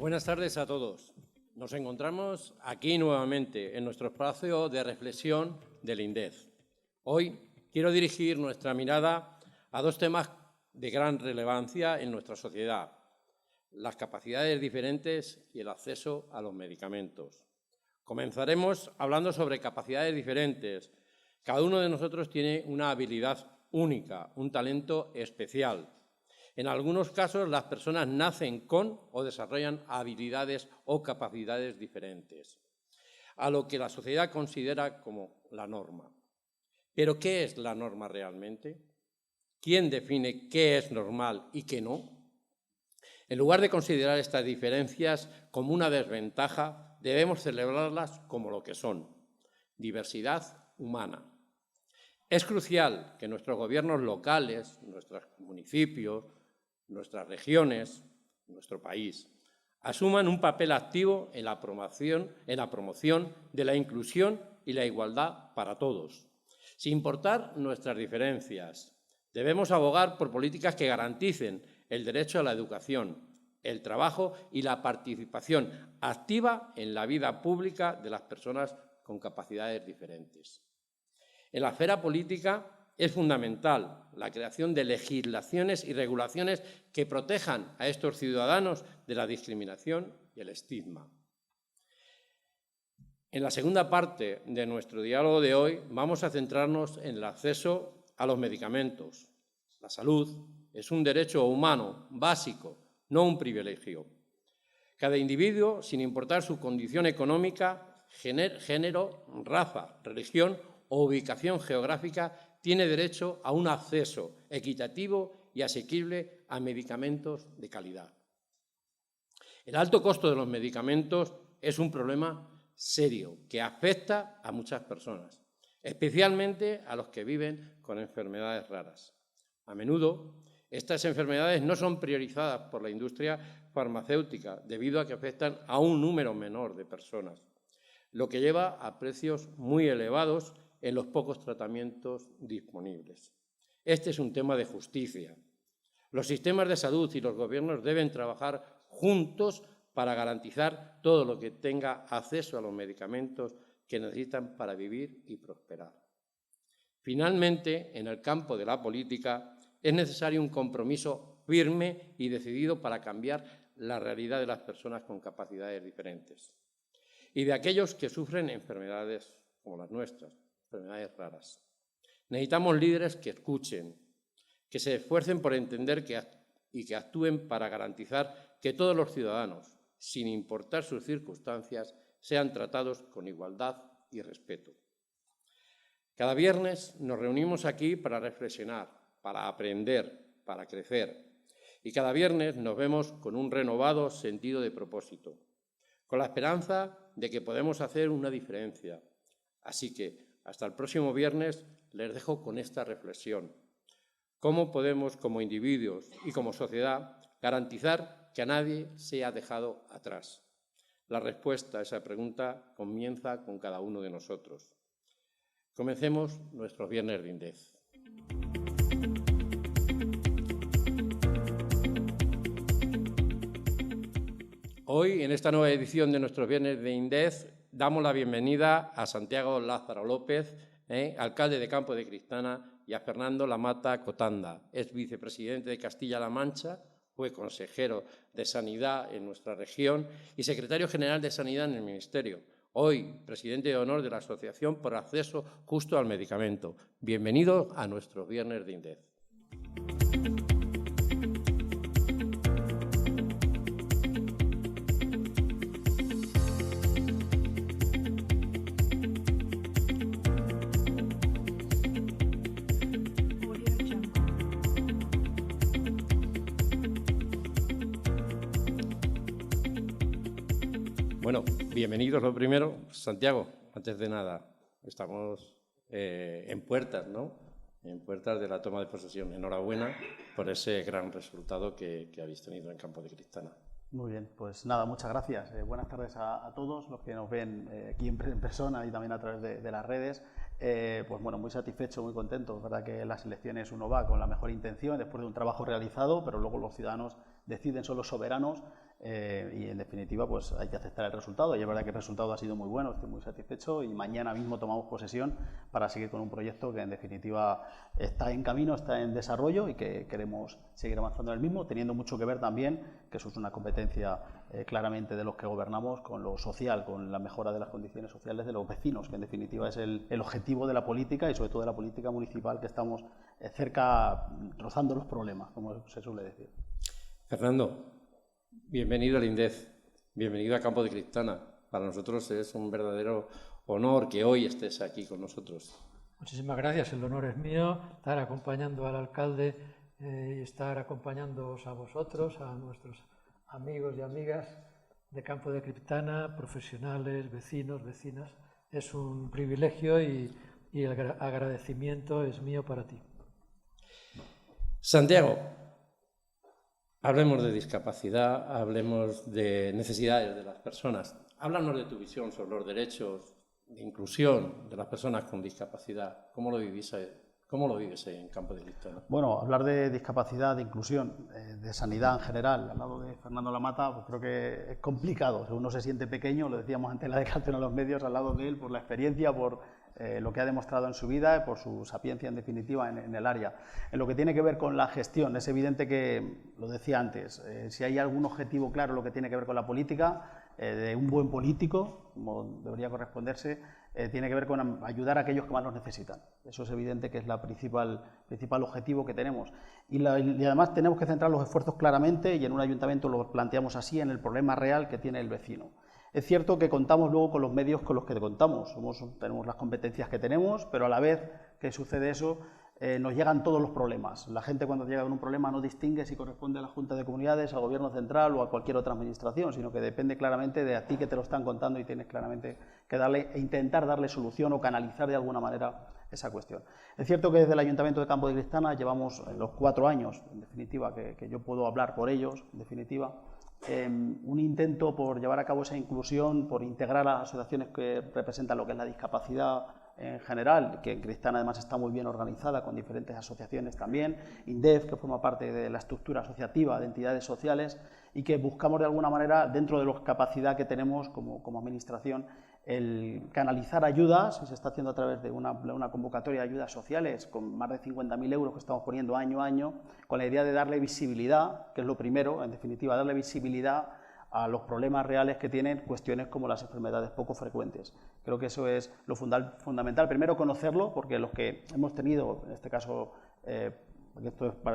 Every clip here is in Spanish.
Buenas tardes a todos. Nos encontramos aquí nuevamente en nuestro espacio de reflexión del INDEF. Hoy quiero dirigir nuestra mirada a dos temas de gran relevancia en nuestra sociedad: las capacidades diferentes y el acceso a los medicamentos. Comenzaremos hablando sobre capacidades diferentes. Cada uno de nosotros tiene una habilidad única, un talento especial. En algunos casos, las personas nacen con o desarrollan habilidades o capacidades diferentes, a lo que la sociedad considera como la norma. ¿Pero qué es la norma realmente? ¿Quién define qué es normal y qué no? En lugar de considerar estas diferencias como una desventaja, debemos celebrarlas como lo que son: diversidad humana. Es crucial que nuestros gobiernos locales, nuestros municipios, nuestras regiones, nuestro país, asuman un papel activo en la promoción de la inclusión y la igualdad para todos. Sin importar nuestras diferencias, debemos abogar por políticas que garanticen el derecho a la educación, el trabajo y la participación activa en la vida pública de las personas con capacidades diferentes. En la esfera política es fundamental la creación de legislaciones y regulaciones que protejan a estos ciudadanos de la discriminación y el estigma. En la segunda parte de nuestro diálogo de hoy vamos a centrarnos en el acceso a los medicamentos. La salud es un derecho humano básico, no un privilegio. Cada individuo, sin importar su condición económica, género, raza, religión o ubicación geográfica, tiene derecho a un acceso equitativo y asequible a medicamentos de calidad. El alto costo de los medicamentos es un problema serio que afecta a muchas personas, especialmente a los que viven con enfermedades raras. A menudo, estas enfermedades no son priorizadas por la industria farmacéutica debido a que afectan a un número menor de personas, lo que lleva a precios muy elevados en los pocos tratamientos disponibles. Este es un tema de justicia. Los sistemas de salud y los gobiernos deben trabajar juntos para garantizar todo lo que tenga acceso a los medicamentos que necesitan para vivir y prosperar. Finalmente, en el campo de la política, es necesario un compromiso firme y decidido para cambiar la realidad de las personas con capacidades diferentes y de aquellos que sufren enfermedades como las nuestras, enfermedades raras. Necesitamos líderes que escuchen, que se esfuercen por entender y que actúen para garantizar que todos los ciudadanos, sin importar sus circunstancias, sean tratados con igualdad y respeto. Cada viernes nos reunimos aquí para reflexionar, para aprender, para crecer. Y cada viernes nos vemos con un renovado sentido de propósito, con la esperanza de que podemos hacer una diferencia. Así que hasta el próximo viernes les dejo con esta reflexión. ¿Cómo podemos, como individuos y como sociedad, garantizar que a nadie sea dejado atrás? La respuesta a esa pregunta comienza con cada uno de nosotros. Comencemos nuestros viernes de INDEF. Hoy, en esta nueva edición de nuestros viernes de INDEF, damos la bienvenida a Santiago Lázaro López, alcalde de Campo de Cristana, y a Fernando Lamata Cotanda, ex vicepresidente de Castilla-La Mancha, fue consejero de Sanidad en nuestra región y secretario general de Sanidad en el Ministerio. Hoy, presidente de honor de la Asociación por Acceso Justo al Medicamento. Bienvenido a nuestros viernes de INDEF. Bueno, bienvenidos lo primero. Santiago, antes de nada, estamos en puertas, ¿no? En puertas de la toma de posesión. Enhorabuena por ese gran resultado que habéis tenido en Campo de Cristana. Muy bien, pues nada, muchas gracias. Buenas tardes a todos los que nos ven aquí en persona y también a través de las redes. Pues bueno, muy satisfecho, muy contento. Es verdad que en las elecciones uno va con la mejor intención, después de un trabajo realizado, pero luego los ciudadanos deciden, son los soberanos y en definitiva pues hay que aceptar el resultado, y es verdad que el resultado ha sido muy bueno, estoy muy satisfecho, y mañana mismo tomamos posesión para seguir con un proyecto que en definitiva está en camino, está en desarrollo y que queremos seguir avanzando en el mismo, teniendo mucho que ver también, que eso es una competencia claramente de los que gobernamos, con lo social, con la mejora de las condiciones sociales de los vecinos, que en definitiva es el objetivo de la política, y sobre todo de la política municipal, que estamos cerca, rozando los problemas, como se suele decir. Fernando, bienvenido al INDEF, bienvenido a Campo de Criptana. Para nosotros es un verdadero honor que hoy estés aquí con nosotros. Muchísimas gracias, el honor es mío, estar acompañando al alcalde y estar acompañándoos a vosotros, a nuestros amigos y amigas de Campo de Criptana, profesionales, vecinos, vecinas. Es un privilegio y el agradecimiento es mío para ti. Santiago, hablemos de discapacidad, hablemos de necesidades de las personas. Háblanos de tu visión sobre los derechos de inclusión de las personas con discapacidad. ¿Cómo lo vives en Campo de Criptana? Bueno, hablar de discapacidad, de inclusión, de sanidad en general, al lado de Fernando Lamata, pues creo que es complicado. Uno se siente pequeño, lo decíamos antes en la declaración a los medios, al lado de él, por la experiencia, por lo que ha demostrado en su vida, por su sapiencia en definitiva en el área. En lo que tiene que ver con la gestión, es evidente que, lo decía antes, si hay algún objetivo claro en lo que tiene que ver con la política, de un buen político, como debería corresponderse, tiene que ver con ayudar a aquellos que más nos necesitan. Eso es evidente que es el principal objetivo que tenemos. Y además tenemos que centrar los esfuerzos claramente, y en un ayuntamiento lo planteamos así, en el problema real que tiene el vecino. Es cierto que contamos luego con los medios con los que contamos, tenemos las competencias que tenemos, pero a la vez que sucede eso, nos llegan todos los problemas. La gente, cuando llega con un problema, no distingue si corresponde a la Junta de Comunidades, al Gobierno Central o a cualquier otra administración, sino que depende claramente de a ti que te lo están contando, y tienes claramente que intentar darle solución o canalizar de alguna manera esa cuestión. Es cierto que desde el Ayuntamiento de Campo de Criptana llevamos los 4 años, en definitiva, que yo puedo hablar por ellos, en definitiva, un intento por llevar a cabo esa inclusión, por integrar a las asociaciones que representan lo que es la discapacidad en general, que en Criptana además está muy bien organizada, con diferentes asociaciones también, INDEF, que forma parte de la estructura asociativa de entidades sociales, y que buscamos de alguna manera, dentro de la capacidad que tenemos como administración, el canalizar ayudas, y se está haciendo a través de una convocatoria de ayudas sociales con más de 50.000 euros que estamos poniendo año a año, con la idea de darle visibilidad, que es lo primero, en definitiva, darle visibilidad a los problemas reales que tienen cuestiones como las enfermedades poco frecuentes. Creo que eso es lo fundamental. Primero, conocerlo, porque los que hemos tenido, en este caso, porque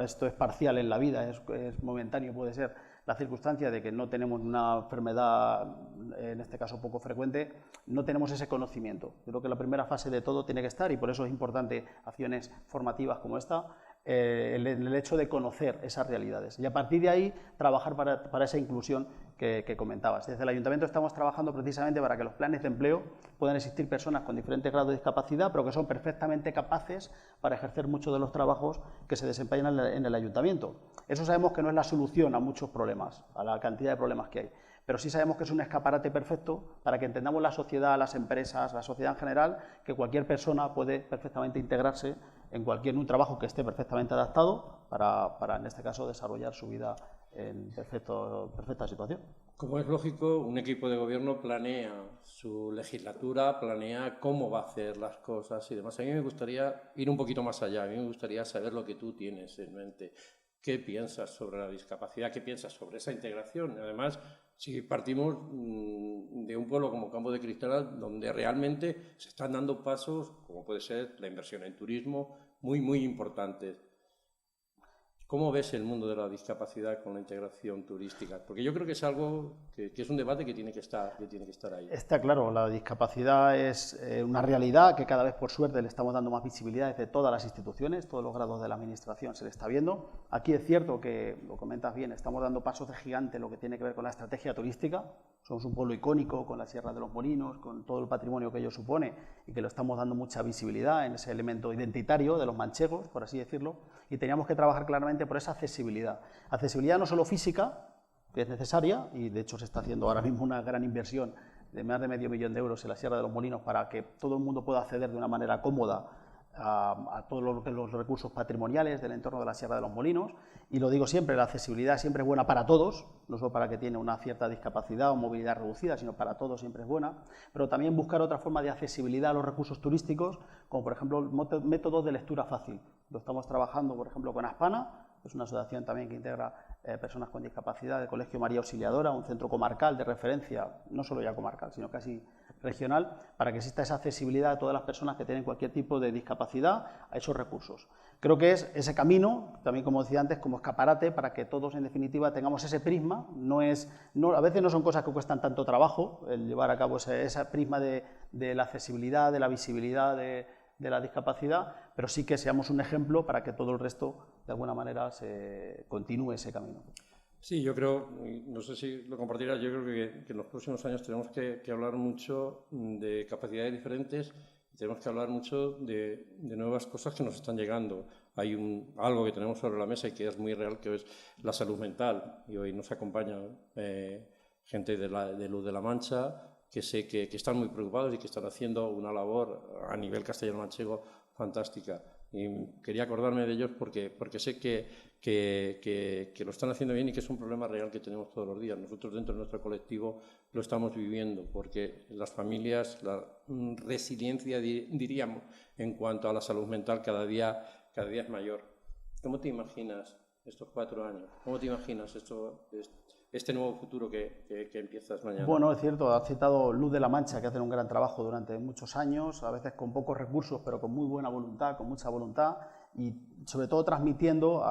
esto es parcial en la vida, es momentáneo, puede ser, la circunstancia de que no tenemos una enfermedad, en este caso poco frecuente, no tenemos ese conocimiento. Creo que la primera fase de todo tiene que estar, y por eso es importante acciones formativas como esta, el hecho de conocer esas realidades, y a partir de ahí trabajar para esa inclusión que comentabas. Desde el Ayuntamiento estamos trabajando precisamente para que los planes de empleo puedan existir personas con diferentes grados de discapacidad, pero que son perfectamente capaces para ejercer muchos de los trabajos que se desempeñan en el Ayuntamiento. Eso sabemos que no es la solución a muchos problemas, a la cantidad de problemas que hay, pero sí sabemos que es un escaparate perfecto para que entendamos la sociedad, las empresas, la sociedad en general, que cualquier persona puede perfectamente integrarse en un trabajo que esté perfectamente adaptado para en este caso, desarrollar su vida en perfecta situación. Como es lógico, un equipo de gobierno planea su legislatura, planea cómo va a hacer las cosas y demás. A mí me gustaría ir un poquito más allá, a mí me gustaría saber lo que tú tienes en mente. ¿Qué piensas sobre la discapacidad? ¿Qué piensas sobre esa integración? Además, si partimos de un pueblo como Campo de Criptana, donde realmente se están dando pasos, como puede ser la inversión en turismo, muy importantes. ¿Cómo ves el mundo de la discapacidad con la integración turística? Porque yo creo que es algo que es un debate que tiene que estar ahí. Está claro, la discapacidad es una realidad que cada vez, por suerte, le estamos dando más visibilidad desde todas las instituciones, todos los grados de la administración se le está viendo. Aquí es cierto que, lo comentas bien, estamos dando pasos de gigante en lo que tiene que ver con la estrategia turística. Somos un pueblo icónico con la Sierra de los Molinos, con todo el patrimonio que ello supone, y que lo estamos dando mucha visibilidad en ese elemento identitario de los manchegos, por así decirlo, y teníamos que trabajar claramente por esa accesibilidad. Accesibilidad no solo física, que es necesaria, y de hecho se está haciendo ahora mismo una gran inversión de más de $500.000 de euros en la Sierra de los Molinos para que todo el mundo pueda acceder de una manera cómoda a todos los recursos patrimoniales del entorno de la Sierra de los Molinos, y lo digo siempre, la accesibilidad siempre es buena para todos, no solo para el que tiene una cierta discapacidad o movilidad reducida, sino para todos siempre es buena, pero también buscar otra forma de accesibilidad a los recursos turísticos, como por ejemplo métodos de lectura fácil. Lo estamos trabajando, por ejemplo, con Aspana, que es una asociación también que integra personas con discapacidad, del Colegio María Auxiliadora, un centro comarcal de referencia, no solo ya comarcal, sino casi regional, para que exista esa accesibilidad a todas las personas que tienen cualquier tipo de discapacidad a esos recursos. Creo que es ese camino, también como decía antes, como escaparate para que todos en definitiva tengamos ese prisma. A veces no son cosas que cuestan tanto trabajo el llevar a cabo ese prisma de la accesibilidad, de la visibilidad de la discapacidad, pero sí que seamos un ejemplo para que todo el resto de alguna manera se continúe ese camino. Sí, yo creo, no sé si lo compartirás, yo creo que en los próximos años tenemos que hablar mucho de capacidades diferentes y tenemos que hablar mucho de nuevas cosas que nos están llegando. Hay algo que tenemos sobre la mesa y que es muy real, que es la salud mental, y hoy nos acompaña gente de Luz de la Mancha, que sé que están muy preocupados y que están haciendo una labor a nivel castellano-manchego fantástica. Y quería acordarme de ellos porque sé que lo están haciendo bien y que es un problema real que tenemos todos los días. Nosotros dentro de nuestro colectivo lo estamos viviendo porque las familias, la resiliencia, diríamos, en cuanto a la salud mental cada día es mayor. ¿Cómo te imaginas estos 4 años? ¿Cómo te imaginas este nuevo futuro que empiezas mañana? Bueno, es cierto, has citado Luz de la Mancha, que hacen un gran trabajo durante muchos años, a veces con pocos recursos, pero con muy buena voluntad, con mucha voluntad, y sobre todo transmitiendo,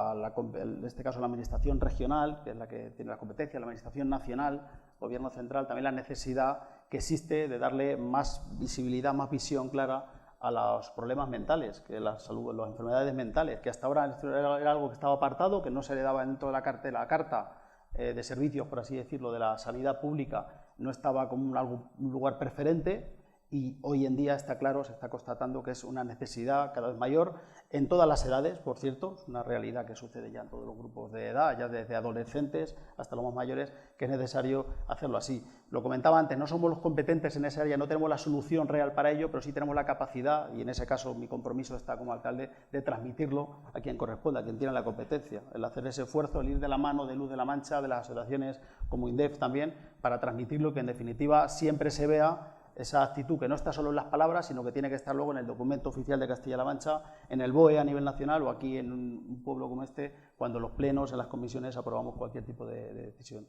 en este caso a la Administración regional, que es la que tiene la competencia, la Administración nacional, Gobierno central, también la necesidad que existe de darle más visibilidad, más visión clara a los problemas mentales, que la salud, las enfermedades mentales, que hasta ahora era algo que estaba apartado, que no se le daba dentro de la carta de servicios, por así decirlo, de la sanidad pública, no estaba como un lugar preferente, y hoy en día está claro, se está constatando que es una necesidad cada vez mayor en todas las edades, por cierto, es una realidad que sucede ya en todos los grupos de edad, ya desde adolescentes hasta los más mayores, que es necesario hacerlo así. Lo comentaba antes, no somos los competentes en esa área, no tenemos la solución real para ello, pero sí tenemos la capacidad, y en ese caso mi compromiso está como alcalde, de transmitirlo a quien corresponda, a quien tiene la competencia, el hacer ese esfuerzo, el ir de la mano de Luz de la Mancha, de las asociaciones como INDEF también, para transmitirlo, que en definitiva siempre se vea esa actitud que no está solo en las palabras, sino que tiene que estar luego en el documento oficial de Castilla-La Mancha, en el BOE a nivel nacional o aquí en un pueblo como este, cuando los plenos, en las comisiones, aprobamos cualquier tipo de decisión.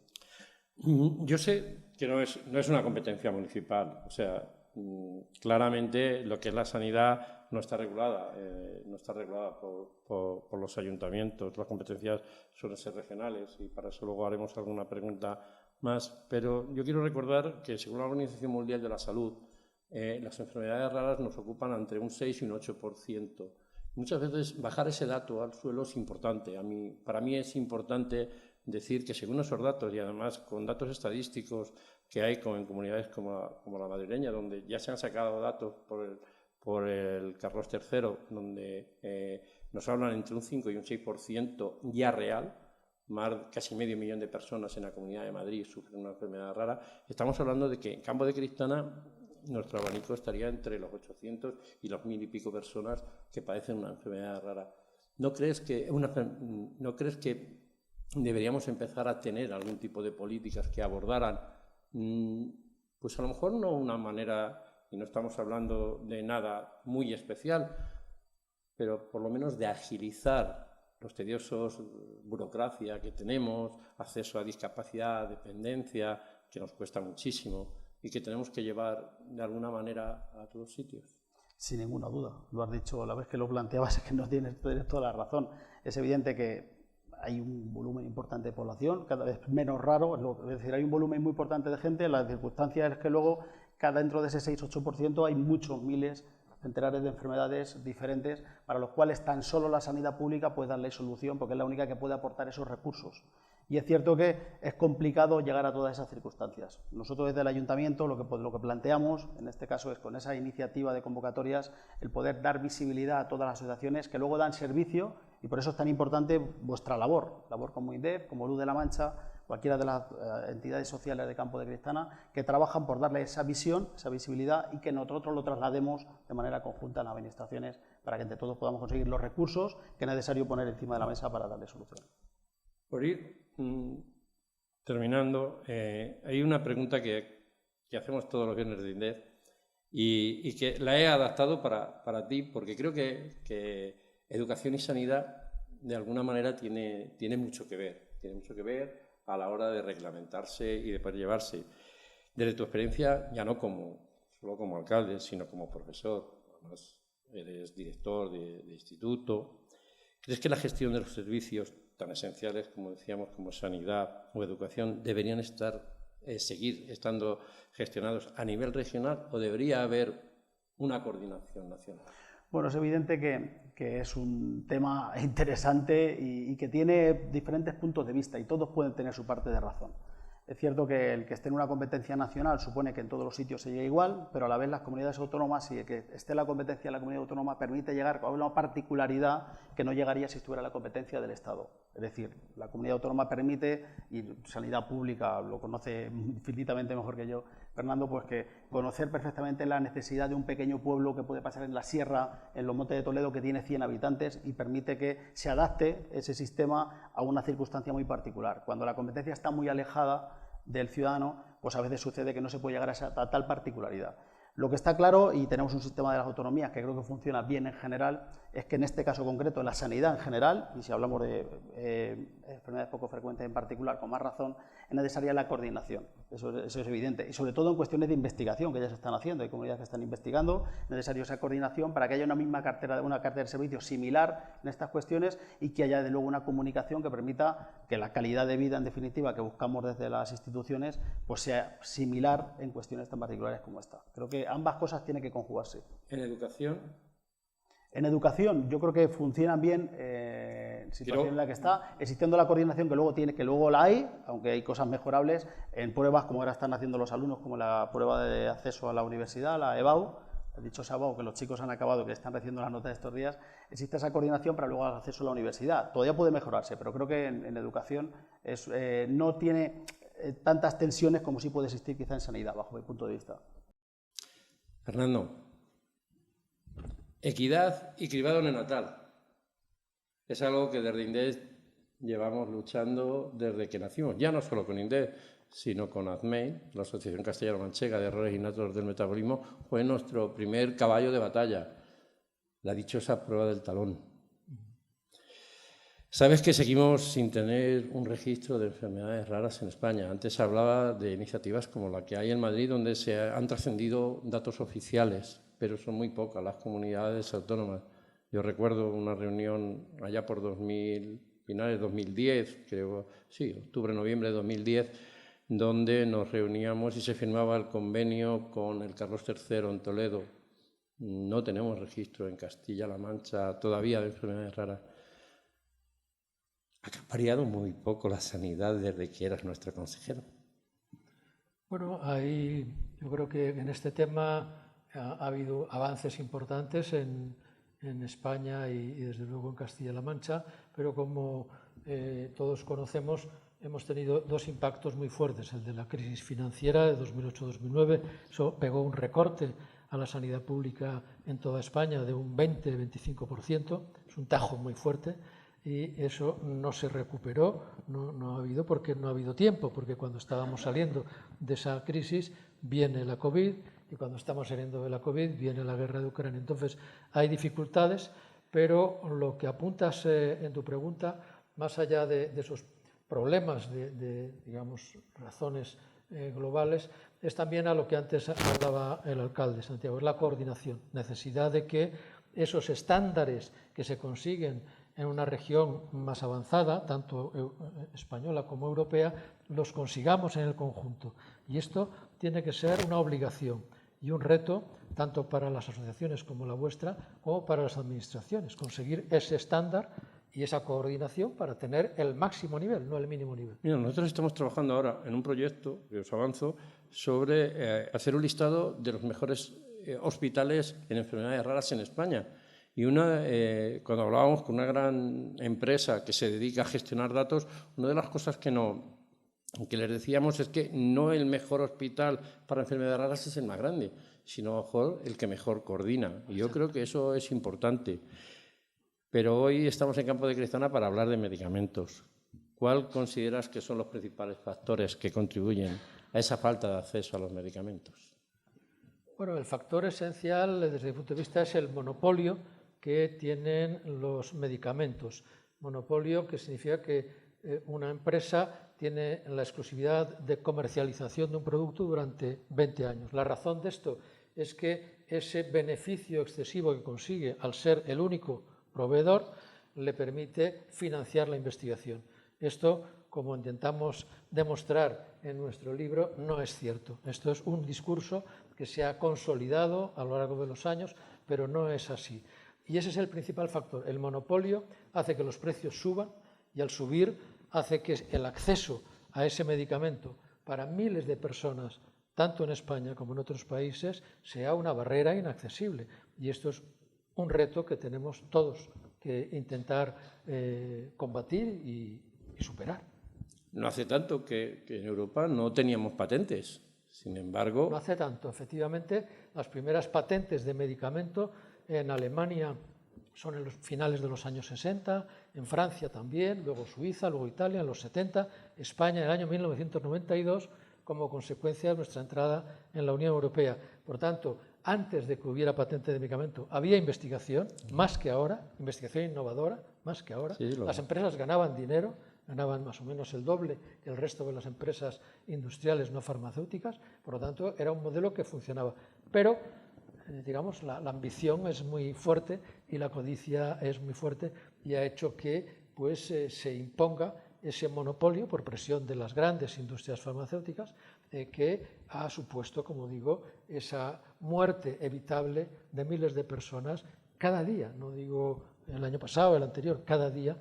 Yo sé que no es una competencia municipal, o sea, claramente lo que es la sanidad no está regulada por los ayuntamientos, las competencias suelen ser regionales y para eso luego haremos alguna pregunta más, pero yo quiero recordar que según la Organización Mundial de la Salud, las enfermedades raras nos ocupan entre un 6 y un 8%. Muchas veces bajar ese dato al suelo es importante. Para mí es importante decir que según esos datos y además con datos estadísticos que hay en comunidades como la madrileña, donde ya se han sacado datos por el Carlos III, donde nos hablan entre un 5 y un 6% ya real, casi medio millón de personas en la Comunidad de Madrid sufren una enfermedad rara. Estamos hablando de que en Campo de Criptana nuestro abanico estaría entre los 800 y los 1000 y pico personas que padecen una enfermedad rara. ¿No crees que deberíamos empezar a tener algún tipo de políticas que abordaran, pues a lo mejor no una manera, y no estamos hablando de nada muy especial, pero por lo menos de agilizar los tediosos burocracia que tenemos, acceso a discapacidad, dependencia, que nos cuesta muchísimo y que tenemos que llevar de alguna manera a todos sitios? Sin ninguna duda, lo has dicho, la vez que lo planteabas es que no tienes toda la razón. Es evidente que hay un volumen importante de población, cada vez menos raro, es decir, hay un volumen muy importante de gente, la circunstancia es que luego dentro de ese 6-8% hay muchos miles, centenares de enfermedades diferentes para los cuales tan solo la sanidad pública puede darle solución porque es la única que puede aportar esos recursos. Y es cierto que es complicado llegar a todas esas circunstancias. Nosotros desde el Ayuntamiento lo que planteamos, en este caso es con esa iniciativa de convocatorias, el poder dar visibilidad a todas las asociaciones que luego dan servicio, y por eso es tan importante vuestra labor como INDEF, como Luz de la Mancha, cualquiera de las entidades sociales de Campo de Criptana, que trabajan por darle esa visión, esa visibilidad y que nosotros lo traslademos de manera conjunta en las administraciones para que entre todos podamos conseguir los recursos que es necesario poner encima de la mesa para darle solución. Por ir terminando, hay una pregunta que hacemos todos los viernes de INDEF y que la he adaptado para ti porque creo que educación y sanidad de alguna manera tiene mucho que ver a la hora de reglamentarse y de poder llevarse. Desde tu experiencia, ya no solo como alcalde, sino como profesor, además eres director de instituto, ¿crees que la gestión de los servicios tan esenciales, como decíamos, como sanidad o educación, deberían seguir estando gestionados a nivel regional o debería haber una coordinación nacional? Bueno, es evidente que es un tema interesante y que tiene diferentes puntos de vista y todos pueden tener su parte de razón. Es cierto que el que esté en una competencia nacional supone que en todos los sitios se llegue igual, pero a la vez las comunidades autónomas, si el que esté en la competencia de la comunidad autónoma permite llegar a una particularidad que no llegaría si estuviera en la competencia del Estado. Es decir, la comunidad autónoma permite, y sanidad pública lo conoce infinitamente mejor que yo, Fernando, pues que conocer perfectamente la necesidad de un pequeño pueblo que puede pasar en la sierra, en los Montes de Toledo, que tiene 100 habitantes y permite que se adapte ese sistema a una circunstancia muy particular. Cuando la competencia está muy alejada del ciudadano, pues a veces sucede que no se puede llegar a tal particularidad. Lo que está claro, y tenemos un sistema de las autonomías que creo que funciona bien en general, es que en este caso concreto, en la sanidad en general, y si hablamos de enfermedades poco frecuentes en particular, con más razón, es necesaria la coordinación. Eso es evidente. Y sobre todo en cuestiones de investigación que ya se están haciendo, hay comunidades que están investigando, es necesaria esa coordinación para que haya una misma cartera de servicios similar en estas cuestiones y que haya de luego una comunicación que permita que la calidad de vida, en definitiva, que buscamos desde las instituciones, pues sea similar en cuestiones tan particulares como esta. Creo que ambas cosas tienen que conjugarse. ¿En educación? En educación yo creo que funcionan bien en situación en la que está, existiendo la coordinación que luego la hay, aunque hay cosas mejorables, en pruebas como ahora están haciendo los alumnos, como la prueba de acceso a la universidad, la EBAU, el dichosa EBAU que los chicos han acabado, que están recibiendo las notas de estos días, existe esa coordinación para luego el acceso a la universidad. Todavía puede mejorarse, pero creo que en educación no tiene tantas tensiones como sí puede existir quizá en sanidad, bajo mi punto de vista. Fernando, equidad y cribado neonatal. Es algo que desde INDEF llevamos luchando desde que nacimos, ya no solo con INDEF, sino con AZMEI, la Asociación Castellano-Manchega de Errores Innatos del Metabolismo, fue nuestro primer caballo de batalla, la dichosa prueba del talón. Sabes que seguimos sin tener un registro de enfermedades raras en España. Antes se hablaba de iniciativas como la que hay en Madrid, donde se han trascendido datos oficiales, pero son muy pocas las comunidades autónomas. Yo recuerdo una reunión allá por finales de 2010, creo, sí, octubre, noviembre de 2010, donde nos reuníamos y se firmaba el convenio con el Carlos III en Toledo. No tenemos registro en Castilla-La Mancha todavía de enfermedades raras. Ha variado muy poco la sanidad desde que eras nuestro consejero. Bueno, ahí yo creo que en este tema ha habido avances importantes en España y desde luego en Castilla-La Mancha, pero como todos conocemos, hemos tenido dos impactos muy fuertes. El de la crisis financiera de 2008-2009, eso pegó un recorte a la sanidad pública en toda España de un 20-25%, es un tajo muy fuerte. Y eso no se recuperó, no ha habido porque no ha habido tiempo, porque cuando estábamos saliendo de esa crisis viene la COVID y cuando estamos saliendo de la COVID viene la guerra de Ucrania. Entonces hay dificultades, pero lo que apuntas en tu pregunta, más allá de esos problemas digamos, razones globales, es también a lo que antes hablaba el alcalde Santiago, es la coordinación, necesidad de que esos estándares que se consiguen en una región más avanzada, tanto española como europea, los consigamos en el conjunto. Y esto tiene que ser una obligación y un reto tanto para las asociaciones como la vuestra, como para las administraciones, conseguir ese estándar y esa coordinación para tener el máximo nivel, no el mínimo nivel. Mira, nosotros estamos trabajando ahora en un proyecto, que os avanzo, sobre hacer un listado de los mejores hospitales en enfermedades raras en España. Y cuando hablábamos con una gran empresa que se dedica a gestionar datos, una de las cosas que nos que les decíamos es que no el mejor hospital para enfermedades raras es el más grande, sino mejor el que mejor coordina. Y yo creo que eso es importante. Pero hoy estamos en Campo de Criptana para hablar de medicamentos. ¿Cuál consideras que son los principales factores que contribuyen a esa falta de acceso a los medicamentos? Bueno, el factor esencial desde mi punto de vista es el monopolio que tienen los medicamentos. Monopolio que significa que una empresa tiene la exclusividad de comercialización de un producto durante 20 años. La razón de esto es que ese beneficio excesivo que consigue al ser el único proveedor le permite financiar la investigación. Esto, como intentamos demostrar en nuestro libro, no es cierto. Esto es un discurso que se ha consolidado a lo largo de los años, pero no es así. Y ese es el principal factor. El monopolio hace que los precios suban y al subir hace que el acceso a ese medicamento para miles de personas, tanto en España como en otros países, sea una barrera inaccesible. Y esto es un reto que tenemos todos que intentar combatir y superar. No hace tanto que en Europa no teníamos patentes. Sin embargo... No hace tanto. Efectivamente, las primeras patentes de medicamento en Alemania son en los finales de los años 60, en Francia también, luego Suiza, luego Italia en los 70, España en el año 1992 como consecuencia de nuestra entrada en la Unión Europea. Por tanto, antes de que hubiera patente de medicamento había investigación, más que ahora, investigación innovadora, más que ahora. Sí, las empresas ganaban dinero, ganaban más o menos el doble que el resto de las empresas industriales no farmacéuticas, por lo tanto era un modelo que funcionaba. Pero digamos, la ambición es muy fuerte y la codicia es muy fuerte y ha hecho que pues, se imponga ese monopolio por presión de las grandes industrias farmacéuticas que ha supuesto, como digo, esa muerte evitable de miles de personas cada día, no digo el año pasado, el anterior, cada día,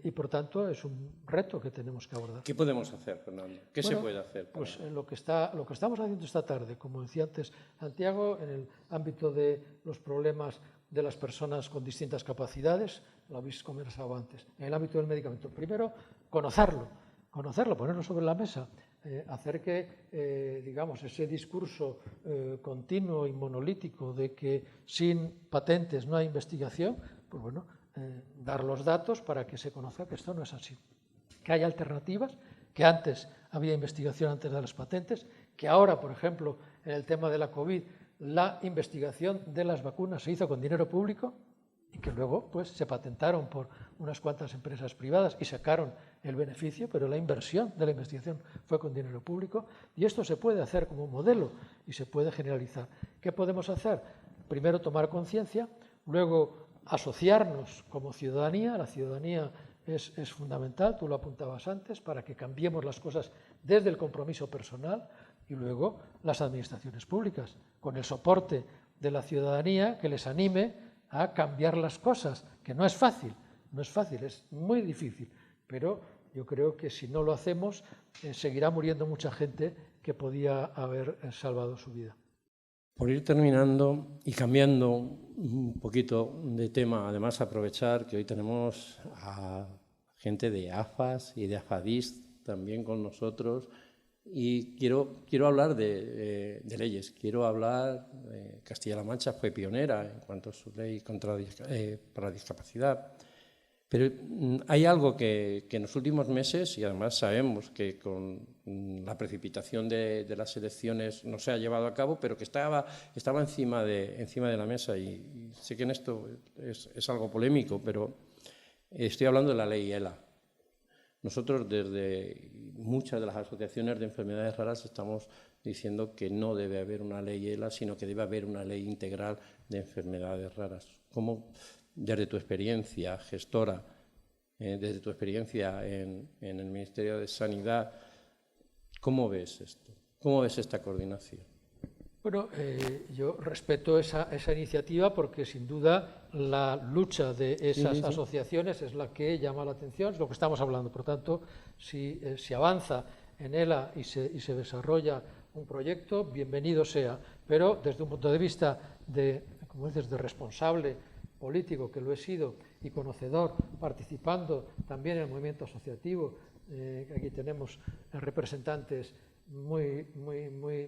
y por tanto es un reto que tenemos que abordar. ¿Qué podemos hacer, Fernando? ¿Qué se puede hacer? Pues lo que estamos haciendo esta tarde, como decía antes Santiago, en el ámbito de los problemas de las personas con distintas capacidades, lo habéis conversado antes, en el ámbito del medicamento. Primero, conocerlo, ponerlo sobre la mesa, hacer que, digamos, ese discurso continuo y monolítico de que sin patentes no hay investigación, pues bueno, dar los datos para que se conozca que esto no es así, que hay alternativas, que antes había investigación antes de las patentes, que ahora, por ejemplo, en el tema de la COVID, la investigación de las vacunas se hizo con dinero público y que luego pues, se patentaron por unas cuantas empresas privadas y sacaron el beneficio, pero la inversión de la investigación fue con dinero público y esto se puede hacer como modelo y se puede generalizar. ¿Qué podemos hacer? Primero tomar conciencia, luego asociarnos como ciudadanía. La ciudadanía es fundamental, tú lo apuntabas antes, para que cambiemos las cosas desde el compromiso personal y luego las administraciones públicas, con el soporte de la ciudadanía que les anime a cambiar las cosas, que no es fácil, es muy difícil, pero yo creo que si no lo hacemos seguirá muriendo mucha gente que podía haber salvado su vida. Por ir terminando y cambiando un poquito de tema, además aprovechar que hoy tenemos a gente de AFAS y de AFADIS también con nosotros y quiero hablar de leyes, quiero hablar, Castilla-La Mancha fue pionera en cuanto a su ley para la discapacidad, pero hay algo que en los últimos meses, y además sabemos que con la precipitación de las elecciones no se ha llevado a cabo, pero que estaba encima de la mesa y sé que en esto es algo polémico, pero estoy hablando de la ley ELA. Nosotros desde muchas de las asociaciones de enfermedades raras estamos diciendo que no debe haber una ley ELA, sino que debe haber una ley integral de enfermedades raras. ¿Cómo, desde tu experiencia gestora, desde tu experiencia en el Ministerio de Sanidad, cómo ves esto? ¿Cómo ves esta coordinación? Bueno, yo respeto esa iniciativa porque sin duda la lucha de esas asociaciones es la que llama la atención, es lo que estamos hablando. Por tanto, si avanza en ELA y se desarrolla un proyecto, bienvenido sea. Pero desde un punto de vista de, como dices, de responsable político, que lo he sido, y conocedor, participando también en el movimiento asociativo aquí tenemos representantes muy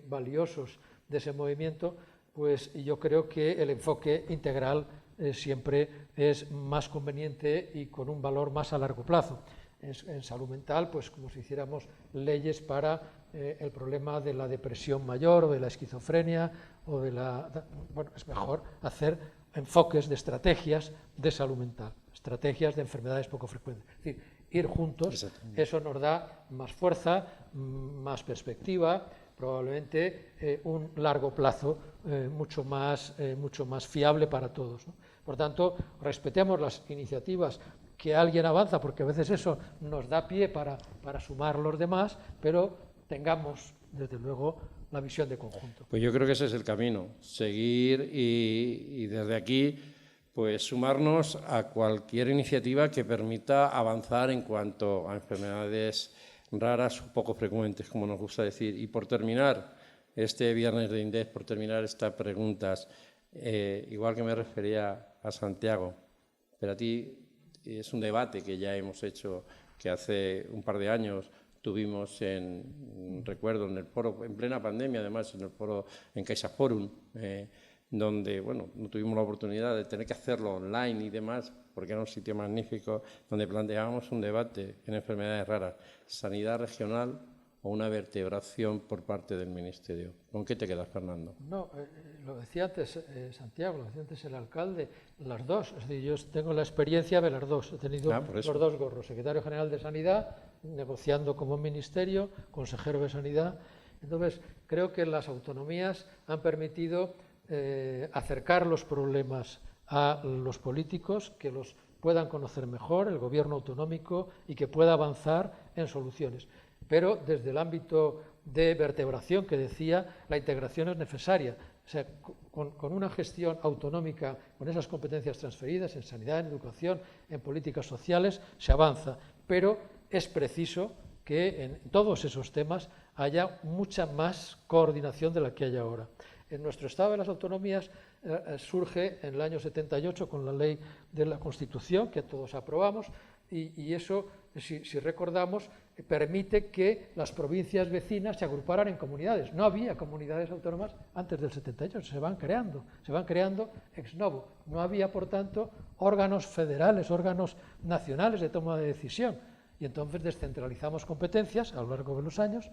valiosos de ese movimiento, pues yo creo que el enfoque integral siempre es más conveniente y con un valor más a largo plazo. En salud mental, pues como si hiciéramos leyes para el problema de la depresión mayor o de la esquizofrenia o de bueno, es mejor hacer enfoques de estrategias de salud mental, estrategias de enfermedades poco frecuentes. Es decir, ir juntos, eso nos da más fuerza, más perspectiva, probablemente un largo plazo mucho más fiable para todos, ¿no? Por tanto, respetemos las iniciativas que alguien avanza, porque a veces eso nos da pie para sumar los demás, pero tengamos, desde luego, la visión de conjunto. Pues yo creo que ese es el camino, seguir y desde aquí pues sumarnos a cualquier iniciativa que permita avanzar en cuanto a enfermedades raras o poco frecuentes, como nos gusta decir. Y por terminar este viernes de INDEF, por terminar estas preguntas, igual que me refería a Santiago, pero a ti es un debate que ya hemos hecho, que hace un par de años tuvimos recuerdo, en el foro, en plena pandemia además, en el foro en CaixaForum, donde, bueno, no tuvimos la oportunidad de tener que hacerlo online y demás, porque era un sitio magnífico, donde planteábamos un debate en enfermedades raras, sanidad regional o una vertebración por parte del Ministerio. ¿Con qué te quedas, Fernando? No, lo decía antes Santiago, lo decía antes el alcalde, las dos. Es decir, yo tengo la experiencia de las dos. He tenido los dos gorros, secretario general de Sanidad, negociando como ministerio, consejero de Sanidad. Entonces, creo que las autonomías han permitido acercar los problemas a los políticos, que los puedan conocer mejor, el gobierno autonómico, y que pueda avanzar en soluciones. Pero desde el ámbito de vertebración que decía, la integración es necesaria. O sea, con una gestión autonómica, con esas competencias transferidas en sanidad, en educación, en políticas sociales, se avanza. Pero es preciso que en todos esos temas haya mucha más coordinación de la que hay ahora. En nuestro Estado de las Autonomías surge en el año 78 con la ley de la Constitución, que todos aprobamos, y eso, si recordamos, permite que las provincias vecinas se agruparan en comunidades. No había comunidades autónomas antes del 78, se van creando ex novo. No había, por tanto, órganos federales, órganos nacionales de toma de decisión. Y entonces descentralizamos competencias a lo largo de los años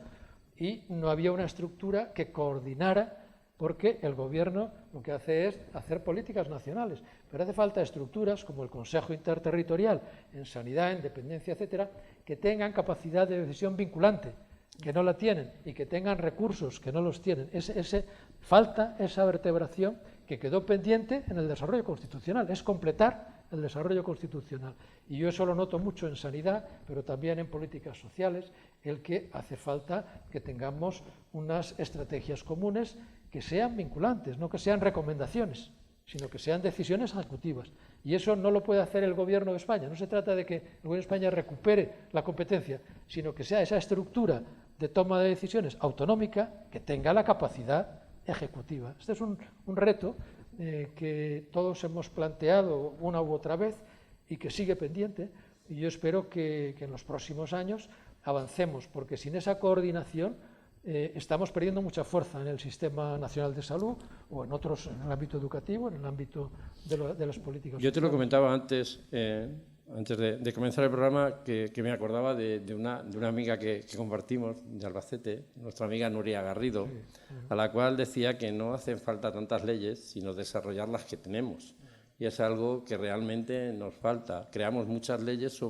y no había una estructura que coordinara, porque el gobierno lo que hace es hacer políticas nacionales, pero hace falta estructuras como el Consejo Interterritorial en sanidad, en dependencia, etcétera, que tengan capacidad de decisión vinculante, que no la tienen, y que tengan recursos, que no los tienen. Falta esa vertebración que quedó pendiente en el desarrollo constitucional, es completar el desarrollo constitucional. Y yo eso lo noto mucho en sanidad, pero también en políticas sociales, el que hace falta que tengamos unas estrategias comunes que sean vinculantes, no que sean recomendaciones, sino que sean decisiones ejecutivas. Y eso no lo puede hacer el Gobierno de España. No se trata de que el Gobierno de España recupere la competencia, sino que sea esa estructura de toma de decisiones autonómica que tenga la capacidad ejecutiva. Este es un reto que todos hemos planteado una u otra vez y que sigue pendiente. Y yo espero que en los próximos años avancemos, porque sin esa coordinación estamos perdiendo mucha fuerza en el Sistema Nacional de Salud o en otros, en el ámbito educativo, en el ámbito de las políticas. Yo te lo comentaba antes de comenzar el programa, que me acordaba de una amiga que compartimos de Albacete, nuestra amiga Nuria Garrido, sí. A la cual decía que no hacen falta tantas leyes, sino desarrollar las que tenemos. Y es algo que realmente nos falta. Creamos muchas leyes,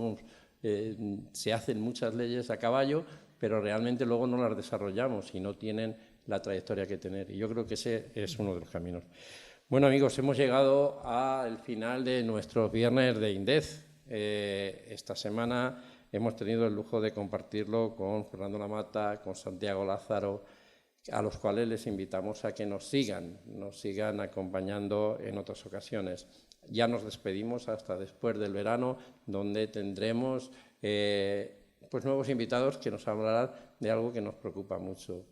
se hacen muchas leyes a caballo, pero realmente luego no las desarrollamos y no tienen la trayectoria que tener. Y yo creo que ese es uno de los caminos. Bueno, amigos, hemos llegado al final de nuestro viernes de INDEF. Esta semana hemos tenido el lujo de compartirlo con Fernando Lamata, con Santiago Lázaro, a los cuales les invitamos a que nos sigan acompañando en otras ocasiones. Ya nos despedimos hasta después del verano, donde tendremos pues nuevos invitados que nos hablarán de algo que nos preocupa mucho.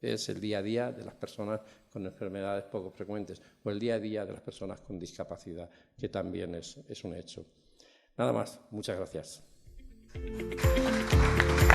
Es el día a día de las personas con enfermedades poco frecuentes o el día a día de las personas con discapacidad, que también es un hecho. Nada más, muchas gracias. Gracias.